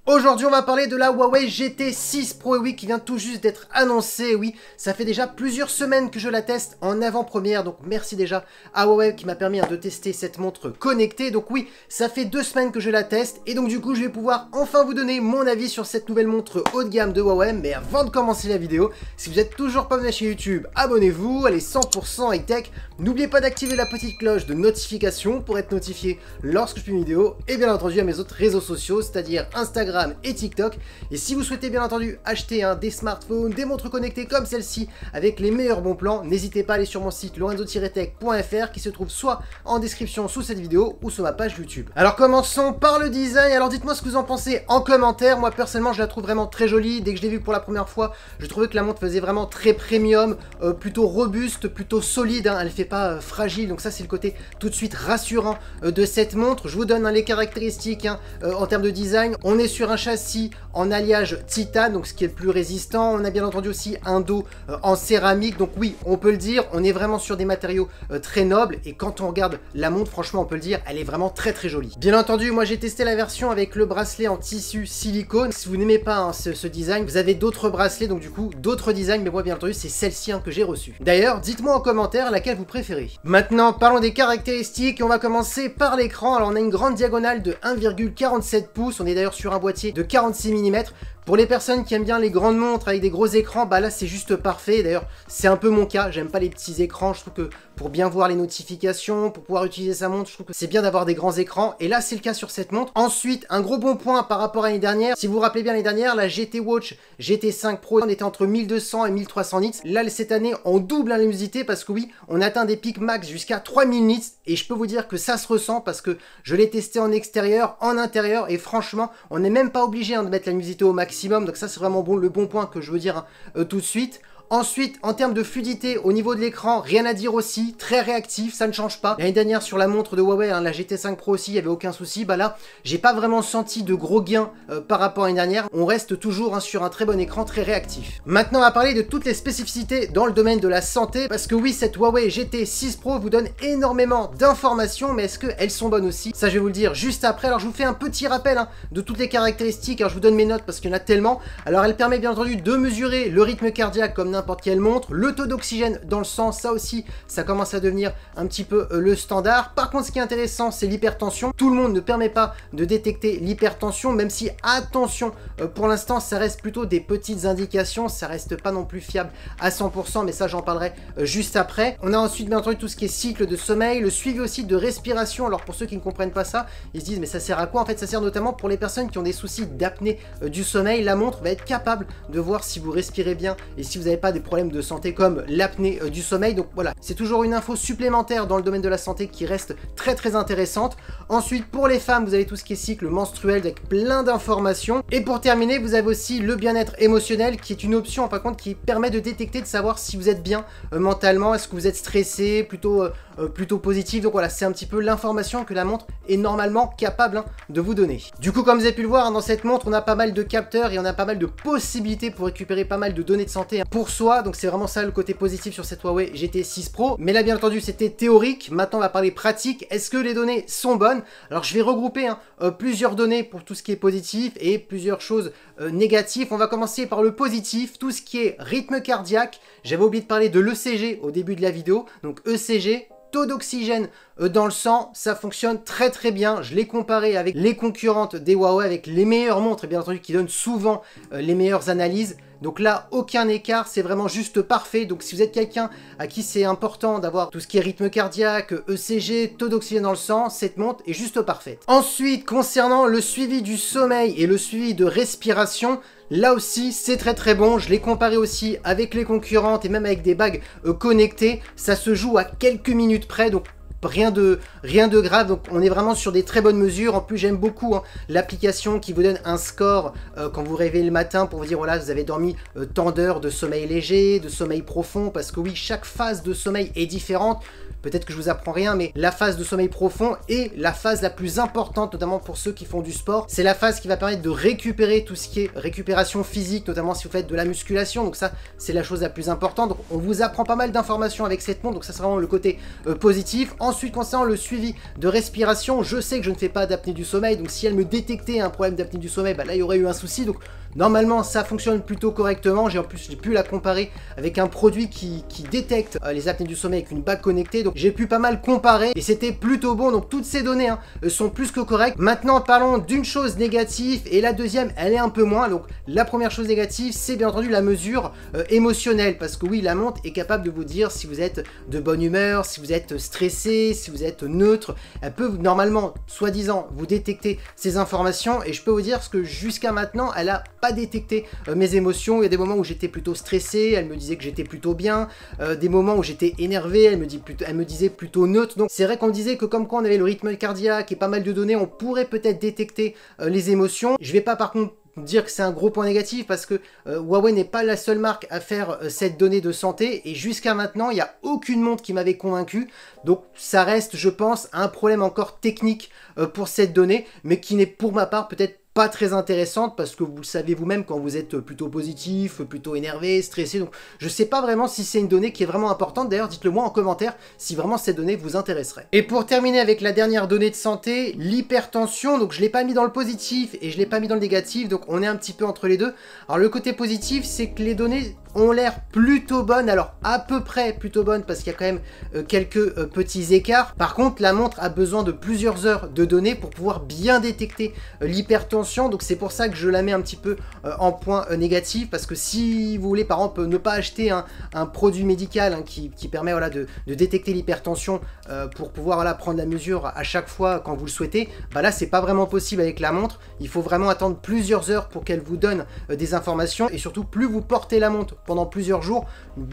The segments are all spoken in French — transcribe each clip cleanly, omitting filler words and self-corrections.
Aujourd'hui, on va parler de la Huawei GT6 Pro, et oui, qui vient tout juste d'être annoncée. Oui, ça fait déjà plusieurs semaines que je la teste en avant-première, donc merci déjà à Huawei qui m'a permis de tester cette montre connectée. Donc oui, ça fait 2 semaines que je la teste, et donc du coup, je vais pouvoir enfin vous donner mon avis sur cette nouvelle montre haut de gamme de Huawei. Mais avant de commencer la vidéo, si vous n'êtes toujours pas venu chez YouTube, abonnez-vous, allez 100% high-tech. N'oubliez pas d'activer la petite cloche de notification pour être notifié lorsque je fais une vidéo, et bien entendu à mes autres réseaux sociaux, c'est-à-dire Instagram et TikTok. Et si vous souhaitez bien entendu acheter des smartphones, des montres connectées comme celle-ci avec les meilleurs bons plans, n'hésitez pas à aller sur mon site lorenzo-tech.fr qui se trouve soit en description sous cette vidéo ou sur ma page YouTube. Alors commençons par le design. Alors dites-moi ce que vous en pensez en commentaire. Moi personnellement je la trouve vraiment très jolie. Dès que je l'ai vue pour la première fois, je trouvais que la montre faisait vraiment très premium, plutôt robuste, plutôt solide, hein. Elle fait pas fragile, donc ça c'est le côté tout de suite rassurant de cette montre. Je vous donne les caractéristiques en termes de design. On est sur un châssis en alliage titane, donc ce qui est le plus résistant. On a bien entendu aussi un dos en céramique, donc oui, on peut le dire, on est vraiment sur des matériaux très nobles, et quand on regarde la montre, franchement, on peut le dire, elle est vraiment très jolie. Bien entendu, moi j'ai testé la version avec le bracelet en tissu silicone. Si vous n'aimez pas ce design, vous avez d'autres bracelets, donc du coup, d'autres designs, mais moi bien entendu, c'est celle-ci que j'ai reçue. D'ailleurs, dites-moi en commentaire laquelle vous préférez. Maintenant, parlons des caractéristiques, et on va commencer par l'écran. Alors on a une grande diagonale de 1,47 pouces, on est d'ailleurs sur un boîtier de 46 mm. Pour les personnes qui aiment bien les grandes montres avec des gros écrans, bah là c'est juste parfait. D'ailleurs c'est un peu mon cas, j'aime pas les petits écrans. Je trouve que pour bien voir les notifications, pour pouvoir utiliser sa montre, je trouve que c'est bien d'avoir des grands écrans, et là c'est le cas sur cette montre. Ensuite, un gros bon point par rapport à l'année dernière, si vous vous rappelez bien l'année dernière, la GT Watch GT5 Pro, on était entre 1200 et 1300 nits. Là cette année on double la luminosité, parce que oui, on atteint des pics max jusqu'à 3000 nits, et je peux vous dire que ça se ressent, parce que je l'ai testé en extérieur, en intérieur, et franchement on n'est même pas obligé de mettre la luminosité au maximum. Donc ça c'est vraiment bon, le bon point que je veux dire tout de suite. Ensuite, en termes de fluidité au niveau de l'écran, rien à dire aussi, très réactif, ça ne change pas. L'année dernière sur la montre de Huawei, la GT5 Pro aussi, il n'y avait aucun souci. Bah là, j'ai pas vraiment senti de gros gains par rapport à l'année dernière. On reste toujours sur un très bon écran, très réactif. Maintenant, on va parler de toutes les spécificités dans le domaine de la santé, parce que oui, cette Huawei GT6 Pro vous donne énormément d'informations, mais est-ce qu'elles sont bonnes aussi? Ça, je vais vous le dire juste après. Alors, je vous fais un petit rappel de toutes les caractéristiques. Alors, je vous donne mes notes parce qu'il y en a tellement. Alors, elle permet bien entendu de mesurer le rythme cardiaque comme n'importe quelle montre, le taux d'oxygène dans le sang, ça aussi, ça commence à devenir un petit peu le standard. Par contre, ce qui est intéressant, c'est l'hypertension. Tout le monde ne permet pas de détecter l'hypertension, même si, attention, pour l'instant, ça reste plutôt des petites indications, ça reste pas non plus fiable à 100%, mais ça, j'en parlerai juste après. On a ensuite, bien entendu, tout ce qui est cycle de sommeil, le suivi aussi de respiration. Alors, pour ceux qui ne comprennent pas ça, ils se disent, mais ça sert à quoi? En fait, ça sert notamment pour les personnes qui ont des soucis d'apnée du sommeil. La montre va être capable de voir si vous respirez bien et si vous n'avez pas des problèmes de santé comme l'apnée du sommeil. Donc voilà, c'est toujours une info supplémentaire dans le domaine de la santé qui reste très intéressante. Ensuite, pour les femmes, vous avez tout ce qui est cycle menstruel avec plein d'informations. Et pour terminer, vous avez aussi le bien-être émotionnel, qui est une option en fin de compte qui permet de détecter, de savoir si vous êtes bien mentalement, est-ce que vous êtes stressé, plutôt positif. Donc voilà, c'est un petit peu l'information que la montre est normalement capable de vous donner. Du coup, comme vous avez pu le voir, dans cette montre, on a pas mal de capteurs et on a pas mal de possibilités pour récupérer pas mal de données de santé pour soi. Donc c'est vraiment ça le côté positif sur cette Huawei GT6 Pro. Mais là, bien entendu, c'était théorique. Maintenant, on va parler pratique. Est-ce que les données sont bonnes? Alors, je vais regrouper plusieurs données pour tout ce qui est positif et plusieurs choses négatives. On va commencer par le positif, tout ce qui est rythme cardiaque. J'avais oublié de parler de l'ECG au début de la vidéo. Donc, ECG, taux d'oxygène dans le sang, ça fonctionne très bien. Je l'ai comparé avec les concurrentes des Huawei, avec les meilleures montres, et bien entendu qui donnent souvent les meilleures analyses. Donc là, aucun écart, c'est vraiment juste parfait. Donc si vous êtes quelqu'un à qui c'est important d'avoir tout ce qui est rythme cardiaque, ECG, taux d'oxygène dans le sang, cette montre est juste parfaite. Ensuite, concernant le suivi du sommeil et le suivi de respiration, là aussi, c'est très bon. Je l'ai comparé aussi avec les concurrentes et même avec des bagues connectées. Ça se joue à quelques minutes près, donc rien de grave. Donc on est vraiment sur des très bonnes mesures. En plus, j'aime beaucoup l'application qui vous donne un score quand vous réveillez le matin pour vous dire voilà, vous avez dormi tant d'heures de sommeil léger, de sommeil profond, parce que oui, chaque phase de sommeil est différente. peut-être que je vous apprends rien, mais la phase de sommeil profond est la phase la plus importante, notamment pour ceux qui font du sport. C'est la phase qui va permettre de récupérer tout ce qui est récupération physique, notamment si vous faites de la musculation. Donc ça, c'est la chose la plus importante. Donc on vous apprend pas mal d'informations avec cette montre, donc ça c'est vraiment le côté positif. Ensuite, concernant le suivi de respiration, je sais que je ne fais pas d'apnée du sommeil, donc si elle me détectait un problème d'apnée du sommeil, bah là il y aurait eu un souci. Donc normalement ça fonctionne plutôt correctement. En plus j'ai pu la comparer avec un produit qui détecte les apnées du sommeil avec une bague connectée, donc j'ai pu pas mal comparer et c'était plutôt bon. Donc toutes ces données sont plus que correctes. Maintenant parlons d'une chose négative, et la deuxième elle est un peu moins. Donc la première chose négative, c'est bien entendu la mesure émotionnelle, parce que oui, la montre est capable de vous dire si vous êtes de bonne humeur, si vous êtes stressé, si vous êtes neutre. Elle peut normalement, soi-disant, vous détecter ces informations, et je peux vous dire que jusqu'à maintenant elle a pas détecté mes émotions. Il y a des moments où j'étais plutôt stressé, elle me disait que j'étais plutôt bien, des moments où j'étais énervé, elle me disait plutôt neutre. Donc c'est vrai qu'on me disait que comme quoi on avait le rythme cardiaque et pas mal de données, on pourrait peut-être détecter les émotions. Je vais pas par contre dire que c'est un gros point négatif, parce que Huawei n'est pas la seule marque à faire cette donnée de santé, et jusqu'à maintenant il n'y a aucune montre qui m'avait convaincu. Donc ça reste, je pense, un problème encore technique pour cette donnée, mais qui n'est pour ma part peut-être pas très intéressante, parce que vous le savez vous-même, quand vous êtes plutôt positif, plutôt énervé, stressé, donc je sais pas vraiment si c'est une donnée qui est vraiment importante. D'ailleurs dites-le moi en commentaire si vraiment cette donnée vous intéresserait. Et pour terminer avec la dernière donnée de santé, l'hypertension, donc je l'ai pas mis dans le positif et je l'ai pas mis dans le négatif, donc on est un petit peu entre les deux. Alors le côté positif, c'est que les données ont l'air plutôt bonnes, alors à peu près plutôt bonnes, parce qu'il y a quand même quelques petits écarts. Par contre la montre a besoin de plusieurs heures de données pour pouvoir bien détecter l'hypertension. Donc c'est pour ça que je la mets un petit peu en point négatif, parce que si vous voulez par exemple ne pas acheter un produit médical qui permet voilà, de détecter l'hypertension pour pouvoir voilà, prendre la mesure à chaque fois quand vous le souhaitez, bah là c'est pas vraiment possible avec la montre. Il faut vraiment attendre plusieurs heures pour qu'elle vous donne des informations, et surtout plus vous portez la montre pendant plusieurs jours,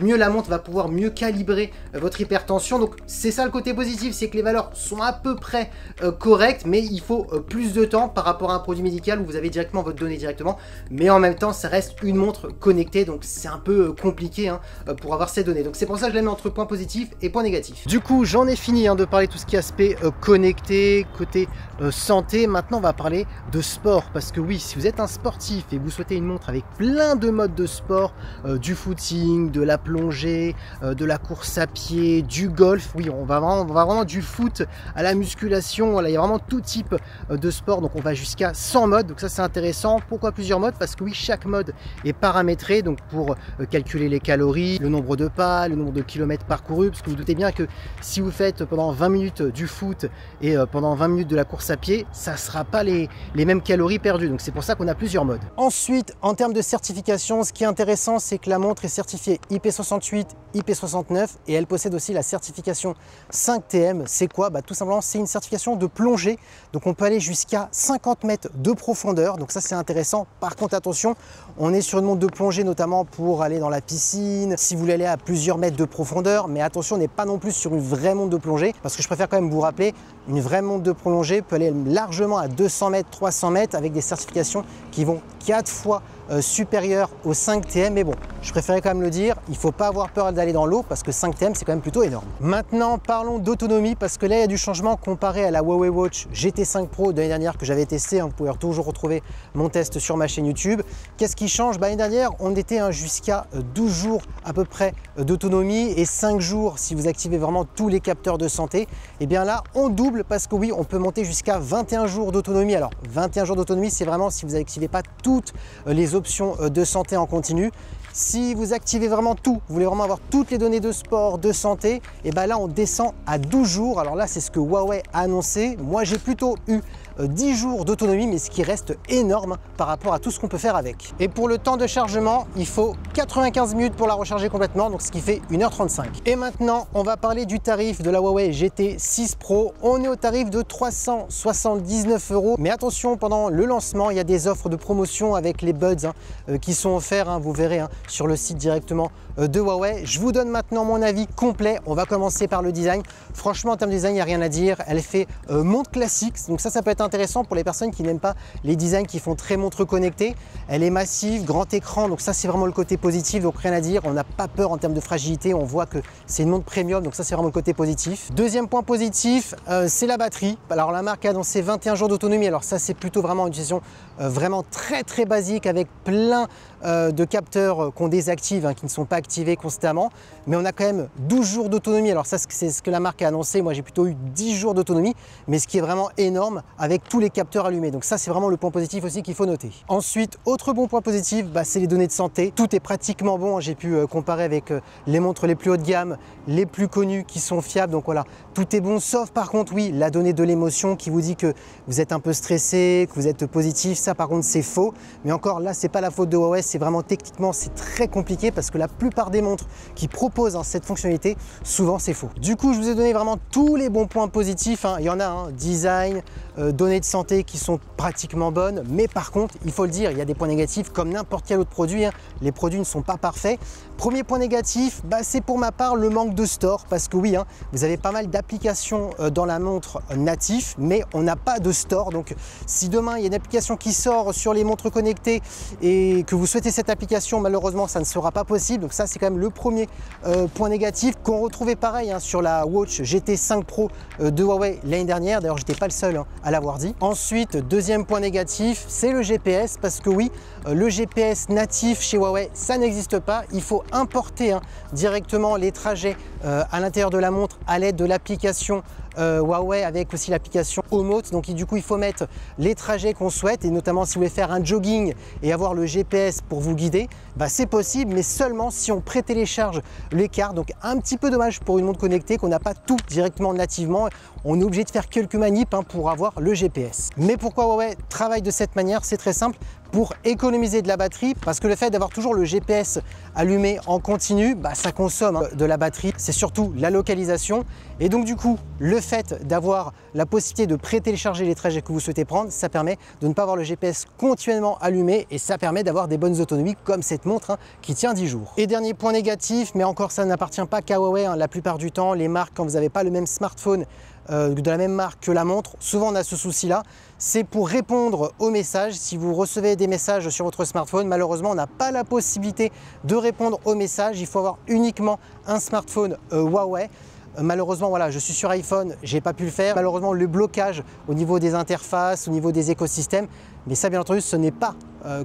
mieux la montre va pouvoir mieux calibrer votre hypertension. Donc c'est ça le côté positif, c'est que les valeurs sont à peu près correctes, mais il faut plus de temps par rapport à un produit médical où vous avez directement votre donnée directement, mais en même temps ça reste une montre connectée, donc c'est un peu compliqué pour avoir ces données. Donc c'est pour ça que je la mets entre points positifs et points négatifs. Du coup j'en ai fini de parler tout ce qui est aspect connecté, côté santé. Maintenant on va parler de sport, parce que oui, si vous êtes un sportif et vous souhaitez une montre avec plein de modes de sport, du footing, de la plongée, de la course à pied, du golf, oui on va vraiment du foot à la musculation, voilà, il y a vraiment tout type de sport, donc on va jusqu'à 100 modes, donc ça c'est intéressant. Pourquoi plusieurs modes? Parce que oui, chaque mode est paramétré, donc pour calculer les calories, le nombre de pas, le nombre de kilomètres parcourus, parce que vous doutez bien que si vous faites pendant 20 minutes du foot et pendant 20 minutes de la course à pied, ça ne sera pas les mêmes calories perdues, donc c'est pour ça qu'on a plusieurs modes. Ensuite, en termes de certification, ce qui est intéressant, c'est que la montre est certifiée IP68, IP69, et elle possède aussi la certification 5TM. C'est quoi? Bah, tout simplement, c'est une certification de plongée, donc on peut aller jusqu'à 50 mètres de profondeur, donc ça c'est intéressant. Par contre attention, on est sur une montre de plongée notamment pour aller dans la piscine, si vous voulez aller à plusieurs mètres de profondeur, mais attention, on n'est pas non plus sur une vraie montre de plongée, parce que je préfère quand même vous rappeler, une vraie montre de plongée peut aller largement à 200 mètres, 300 mètres, avec des certifications qui vont 4 fois supérieur au 5TM, mais bon, je préférais quand même le dire, il ne faut pas avoir peur d'aller dans l'eau, parce que 5TM c'est quand même plutôt énorme. Maintenant parlons d'autonomie, parce que là il y a du changement comparé à la Huawei Watch GT5 Pro de l'année dernière que j'avais testé, vous pouvez toujours retrouver mon test sur ma chaîne YouTube. Qu'est-ce qui change? L'année dernière on était jusqu'à 12 jours à peu près d'autonomie, et 5 jours si vous activez vraiment tous les capteurs de santé. Et bien là on double, parce que oui, on peut monter jusqu'à 21 jours d'autonomie. Alors 21 jours d'autonomie, c'est vraiment si vous n'activez pas toutes les options de santé en continu. Si vous activez vraiment tout, vous voulez vraiment avoir toutes les données de sport, de santé, et bien là on descend à 12 jours. Alors là c'est ce que Huawei a annoncé. Moi j'ai plutôt eu 10 jours d'autonomie, mais ce qui reste énorme par rapport à tout ce qu'on peut faire avec. Et pour le temps de chargement, il faut 95 minutes pour la recharger complètement, donc ce qui fait 1h35. Et maintenant, on va parler du tarif de la Huawei GT6 Pro. On est au tarif de 379 €. Mais attention, pendant le lancement, il y a des offres de promotion avec les buds qui sont offerts, vous verrez sur le site directement de Huawei. Je vous donne maintenant mon avis complet. On va commencer par le design. Franchement, en termes de design, il n'y a rien à dire. Elle fait montre classique, donc ça peut être intéressant pour les personnes qui n'aiment pas les designs qui font très montre connectée. Elle est massive, grand écran, donc ça c'est vraiment le côté positif, donc rien à dire, on n'a pas peur en termes de fragilité, on voit que c'est une montre premium, donc ça c'est vraiment le côté positif. Deuxième point positif, c'est la batterie. Alors la marque a annoncé 21 jours d'autonomie, alors ça c'est plutôt vraiment une utilisation vraiment très basique avec plein de capteurs qu'on désactive, qui ne sont pas activés constamment, mais on a quand même 12 jours d'autonomie. Alors ça c'est ce que la marque a annoncé, moi j'ai plutôt eu 10 jours d'autonomie, mais ce qui est vraiment énorme avec tous les capteurs allumés. Donc ça c'est vraiment le point positif aussi qu'il faut noter. Ensuite, autre bon point positif, c'est les données de santé. Tout est pratiquement bon, j'ai pu comparer avec les montres les plus haut de gamme, les plus connues qui sont fiables, donc voilà, tout est bon, sauf par contre oui, la donnée de l'émotion qui vous dit que vous êtes un peu stressé, que vous êtes positif, ça par contre c'est faux. Mais encore là, c'est pas la faute de Huawei, c'est vraiment techniquement c'est très compliqué parce que la plupart des montres qui proposent cette fonctionnalité, souvent c'est faux. Du coup, je vous ai donné vraiment tous les bons points positifs, il y en a, design, données de santé qui sont pratiquement bonnes, mais par contre, il faut le dire, il y a des points négatifs comme n'importe quel autre produit, les produits ne sont pas parfaits. Premier point négatif, c'est pour ma part le manque de store, parce que oui, vous avez pas mal d'applications dans la montre natif, mais on n'a pas de store. Donc si demain il y a une application qui sort sur les montres connectées et que vous souhaitez cette application, malheureusement ça ne sera pas possible. Donc ça c'est quand même le premier point négatif qu'on retrouvait pareil sur la Watch GT 5 Pro de Huawei l'année dernière. D'ailleurs j'étais pas le seul à l'avoir dit. Ensuite, deuxième point négatif, c'est le GPS, parce que oui, le GPS natif chez Huawei ça n'existe pas. Il faut importer directement les trajets à l'intérieur de la montre à l'aide de l'application Huawei, avec aussi l'application Omote. Donc du coup il faut mettre les trajets qu'on souhaite, et notamment si vous voulez faire un jogging et avoir le GPS pour vous guider, c'est possible, mais seulement si on prétélécharge les cartes. Donc un petit peu dommage pour une montre connectée qu'on n'a pas tout directement nativement, on est obligé de faire quelques manips pour avoir le GPS. Mais pourquoi Huawei travaille de cette manière? C'est très simple, pour économiser de la batterie, parce que le fait d'avoir toujours le GPS allumé en continu, ça consomme de la batterie. C'est surtout la localisation, et donc du coup le fait d'avoir la possibilité de prétélécharger les trajets que vous souhaitez prendre, ça permet de ne pas avoir le GPS continuellement allumé, et ça permet d'avoir des bonnes autonomies comme cette montre qui tient 10 jours. Et dernier point négatif, mais encore ça n'appartient pas qu'à Huawei, la plupart du temps les marques, quand vous n'avez pas le même smartphone de la même marque que la montre, souvent on a ce souci là, c'est pour répondre aux messages. Si vous recevez des messages sur votre smartphone, malheureusement on n'a pas la possibilité de répondre aux messages, il faut avoir uniquement un smartphone Huawei. Malheureusement, voilà, je suis sur iPhone, j'ai pas pu le faire. Malheureusement, le blocage au niveau des interfaces, au niveau des écosystèmes, mais ça bien entendu ce n'est pas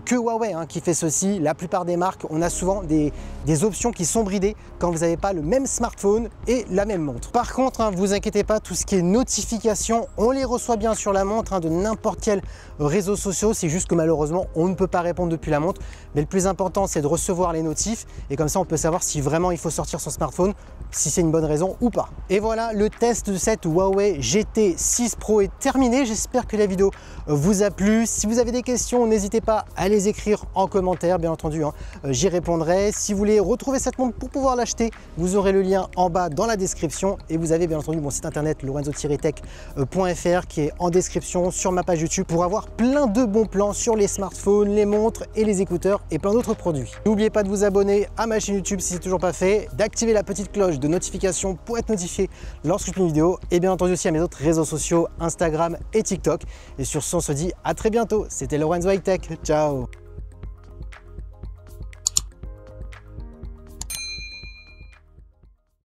que Huawei qui fait ceci. La plupart des marques, on a souvent des options qui sont bridées quand vous n'avez pas le même smartphone et la même montre. Par contre, vous inquiétez pas, tout ce qui est notifications, on les reçoit bien sur la montre de n'importe quel réseau social. C'est juste que malheureusement, on ne peut pas répondre depuis la montre. Mais le plus important, c'est de recevoir les notifs, et comme ça, on peut savoir si vraiment il faut sortir son smartphone, si c'est une bonne raison ou pas. Et voilà, le test de cette Huawei GT 6 Pro est terminé. J'espère que la vidéo vous a plu. Si vous avez des questions, n'hésitez pas à les écrire en commentaire, bien entendu, j'y répondrai. Si vous voulez retrouver cette montre pour pouvoir l'acheter, vous aurez le lien en bas dans la description, et vous avez bien entendu mon site internet lorenzo-tech.fr qui est en description sur ma page YouTube pour avoir plein de bons plans sur les smartphones, les montres et les écouteurs et plein d'autres produits. N'oubliez pas de vous abonner à ma chaîne YouTube si ce n'est toujours pas fait, d'activer la petite cloche de notification pour être notifié lorsque je publie une vidéo, et bien entendu aussi à mes autres réseaux sociaux, Instagram et TikTok. Et sur ce, on se dit à très bientôt. C'était Lorenzo High Tech. Ciao.